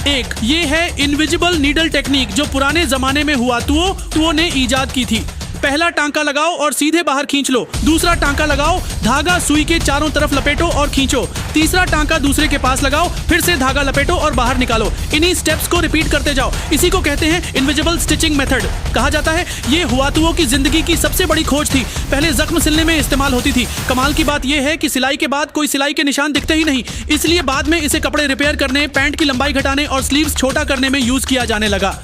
एक ये है इनविजिबल नीडल टेक्निक, जो पुराने जमाने में हुआतुओं ने इजाद की थी। पहला टांका लगाओ और सीधे बाहर खींच लो। दूसरा टांका लगाओ, धागा सुई के चारों तरफ लपेटो और खींचो। तीसरा टांका दूसरे के पास लगाओ, फिर से धागा लपेटो और बाहर निकालो। इन्हीं स्टेप्स को रिपीट करते जाओ। इसी को कहते हैं इनविजिबल स्टिचिंग मेथड। कहा जाता है ये हुआतुओं की जिंदगी की सबसे बड़ी खोज थी। पहले जख्म सिलने में इस्तेमाल होती थी। कमाल की बात यह है कि सिलाई के बाद कोई सिलाई के निशान दिखते ही नहीं, इसलिए बाद में इसे कपड़े रिपेयर करने, पैंट की लंबाई घटाने और स्लीव्स छोटा करने में यूज किया जाने लगा।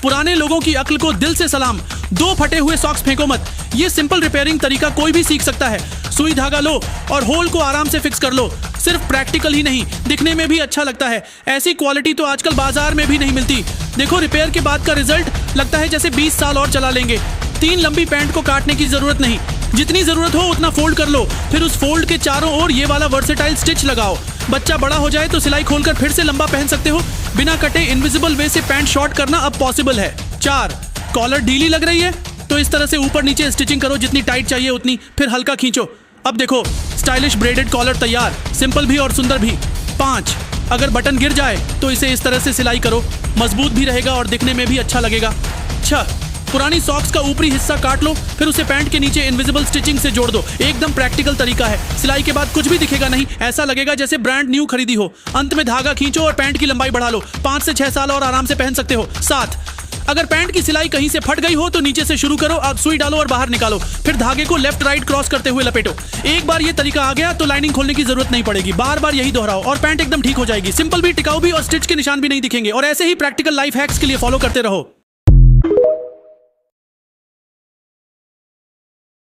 पुराने लोगों की अक्ल को दिल से सलाम। 2 फटे हुए सॉक्स फेंको मत। ये सिंपल रिपेयरिंग तरीका कोई भी सीख सकता है। सुई धागा लो और होल को आराम से फिक्स कर लो। सिर्फ प्रैक्टिकल ही नहीं, दिखने में भी अच्छा लगता है। ऐसी क्वालिटी तो आजकल बाजार में भी नहीं मिलती। देखो रिपेयर के बाद का रिजल्ट, लगता है जैसे 20 साल और चला लेंगे। 3 लंबी पैंट को काटने की जरूरत नहीं, जितनी जरूरत हो उतना फोल्ड कर लो। फिर उस फोल्ड के चारों ओर ये वाला वर्सेटाइल स्टिच लगाओ। बच्चा बड़ा हो जाए तो सिलाई खोलकर फिर से लंबा पहन सकते हो। बिना कटे इनविजिबल वे से पैंट शॉर्ट करना अब पॉसिबल है। 4 कॉलर ढीली लग रही है तो इस तरह से ऊपर नीचे स्टिचिंग करो, जितनी टाइट चाहिए उतनी, फिर हल्का खींचो। अब देखो स्टाइलिश ब्रेडेड कॉलर तैयार, सिंपल भी और सुंदर भी। 5 अगर बटन गिर जाए तो इसे इस तरह से सिलाई करो, मजबूत भी रहेगा और दिखने में भी अच्छा लगेगा। 6 पुरानी सॉक्स का ऊपरी हिस्सा काट लो, फिर उसे पैंट के नीचे इनविजिबल स्टिचिंग से जोड़ दो। एकदम प्रैक्टिकल तरीका है। सिलाई के बाद कुछ भी दिखेगा नहीं, ऐसा लगेगा जैसे ब्रांड न्यू खरीदी हो। अंत में धागा खींचो और पैंट की लंबाई बढ़ा लो। 5 से 6 साल और आराम से पहन सकते हो। 7 अगर पैंट की सिलाई कहीं से फट गई हो तो नीचे से शुरू करो। अब सुई डालो और बाहर निकालो, फिर धागे को लेफ्ट राइट क्रॉस करते हुए लपेटो। एक बार ये तरीका आ गया तो लाइनिंग खोलने की जरूरत नहीं पड़ेगी। बार बार यही दोहराओ और पैंट एकदम ठीक हो जाएगी। सिंपल भी, टिकाऊ भी और स्टिच के निशान भी नहीं दिखेंगे। और ऐसे ही प्रैक्टिकल लाइफ हैक्स के लिए फॉलो करते रहो।